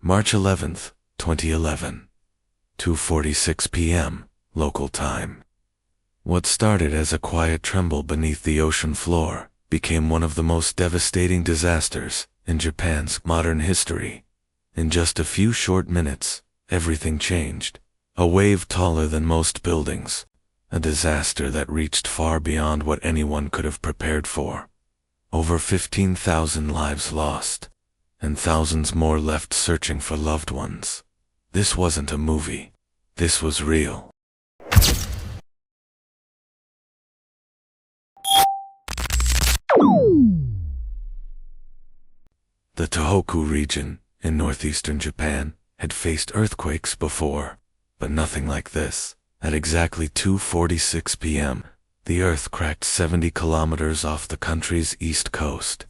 March 11th, 2011. 2:46 p.m. local time. What started as a quiet tremble beneath the ocean floor became one of the most devastating disasters in Japan's modern history. In just a few short minutes, everything changed. A wave taller than most buildings. A disaster that reached far beyond what anyone could have prepared for. Over 15,000 lives lost, and thousands more left searching for loved ones. This wasn't a movie. This was real. The Tōhoku region, in northeastern Japan, had faced earthquakes before, but nothing like this. At exactly 2:46 p.m., the earth cracked 70 kilometers off the country's east coast.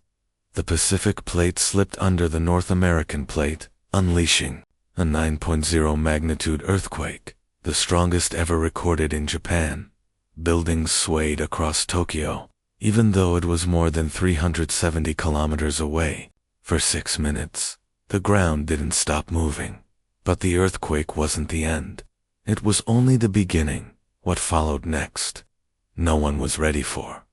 The Pacific plate slipped under the North American plate, unleashing a 9.0 magnitude earthquake, the strongest ever recorded in Japan. Buildings swayed across Tokyo, even though it was more than 370 kilometers away. For 6 minutes, the ground didn't stop moving. But the earthquake wasn't the end. It was only the beginning. What followed next, no one was ready for.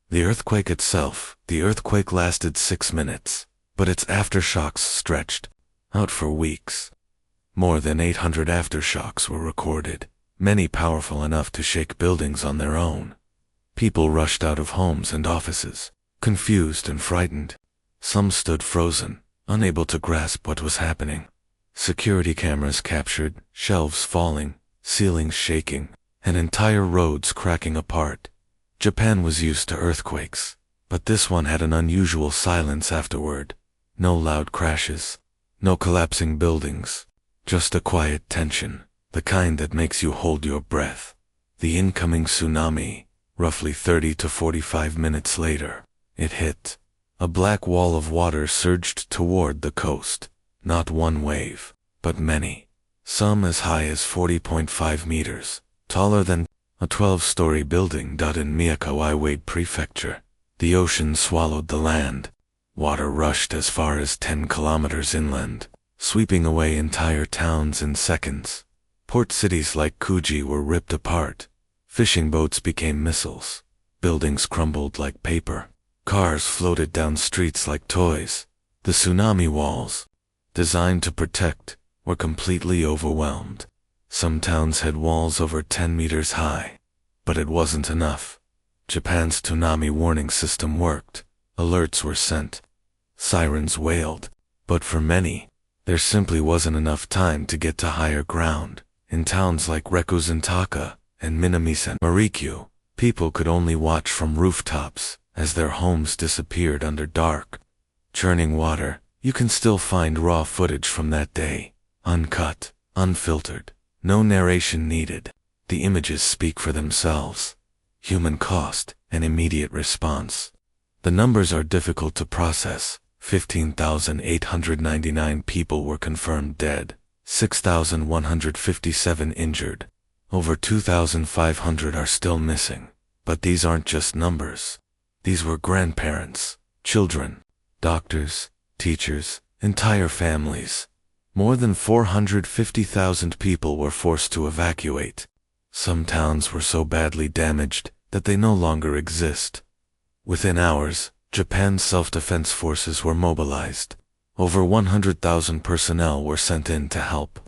The earthquake itself, the earthquake lasted 6 minutes, but its aftershocks stretched out for weeks. More than 800 aftershocks were recorded, many powerful enough to shake buildings on their own. People rushed out of homes and offices, confused and frightened. Some stood frozen, unable to grasp what was happening. Security cameras captured shelves falling, ceilings shaking, and entire roads cracking apart. Japan was used to earthquakes, but this one had an unusual silence afterward. No loud crashes, no collapsing buildings, just a quiet tension, the kind that makes you hold your breath. The incoming tsunami, roughly 30 to 45 minutes later, it hit. A black wall of water surged toward the coast, not one wave, but many. Some as high as 40.5 meters, taller than a 12-story building. In Miyakawa Prefecture, the ocean swallowed the land. Water rushed as far as 10 kilometers inland, sweeping away entire towns in seconds. Port cities like Kuji were ripped apart. Fishing boats became missiles. Buildings crumbled like paper. Cars floated down streets like toys. The tsunami walls, designed to protect, were completely overwhelmed. Some towns had walls over 10 meters high. But it wasn't enough. Japan's tsunami warning system worked. Alerts were sent. Sirens wailed. But for many, there simply wasn't enough time to get to higher ground. In towns like Rekuzentaka and Minamisan Marikyu, people could only watch from rooftops as their homes disappeared under dark, churning water. You can still find raw footage from that day, uncut, unfiltered, no narration needed. The images speak for themselves. Human cost and immediate response. The numbers are difficult to process. 15,899 people were confirmed dead, 6,157 injured. Over 2,500 are still missing. But these aren't just numbers. These were grandparents, children, doctors, teachers, entire families. More than 450,000 people were forced to evacuate. Some towns were so badly damaged that they no longer exist. Within hours, Japan's self-defense forces were mobilized. Over 100,000 personnel were sent in to help.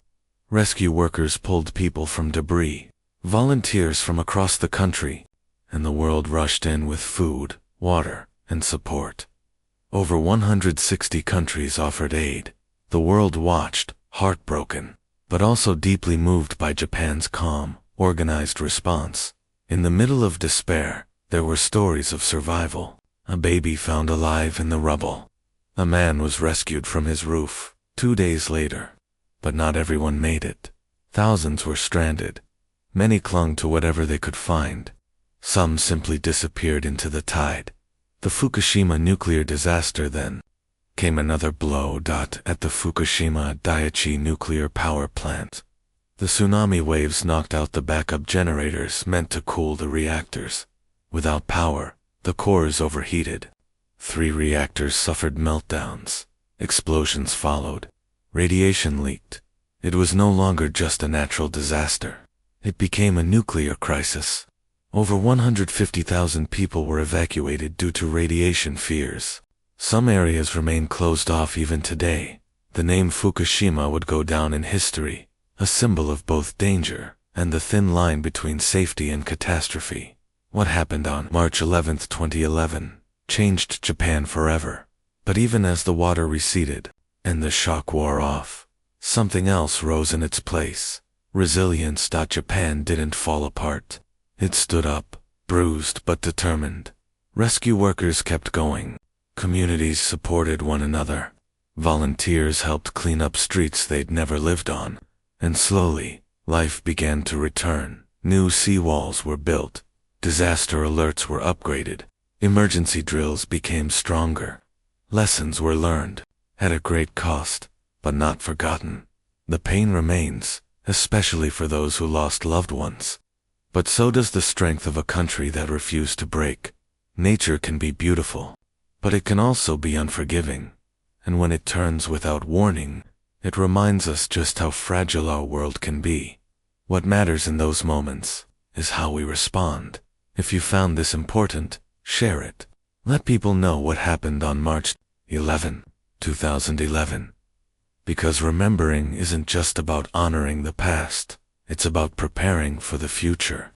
Rescue workers pulled people from debris, volunteers from across the country, and the world rushed in with food, water, and support. Over 160 countries offered aid. The world watched, heartbroken, but also deeply moved by Japan's calm, organized response. In the middle of despair, there were stories of survival. A baby found alive in the rubble. A man was rescued from his roof 2 days later. But not everyone made it. Thousands were stranded. Many clung to whatever they could find. Some simply disappeared into the tide. The Fukushima nuclear disaster then. Came another blow. At the Fukushima Daiichi nuclear power plant, the tsunami waves knocked out the backup generators meant to cool the reactors. Without power, the cores overheated. 3 reactors suffered meltdowns. Explosions followed. Radiation leaked. It was no longer just a natural disaster. It became a nuclear crisis. Over 150,000 people were evacuated due to radiation fears. Some areas remain closed off even today. The name Fukushima would go down in history, a symbol of both danger and the thin line between safety and catastrophe. What happened on March 11, 2011, changed Japan forever. But even as the water receded and the shock wore off, something else rose in its place. Resilience. Japan didn't fall apart. It stood up, bruised but determined. Rescue workers kept going. Communities supported one another. Volunteers helped clean up streets they'd never lived on. And slowly, life began to return. New seawalls were built. Disaster alerts were upgraded. Emergency drills became stronger. Lessons were learned, at a great cost, but not forgotten. The pain remains, especially for those who lost loved ones. But so does the strength of a country that refused to break. Nature can be beautiful, but it can also be unforgiving. And when it turns without warning, it reminds us just how fragile our world can be. What matters in those moments is how we respond. If you found this important, share it. Let people know what happened on March 11, 2011. Because remembering isn't just about honoring the past, it's about preparing for the future.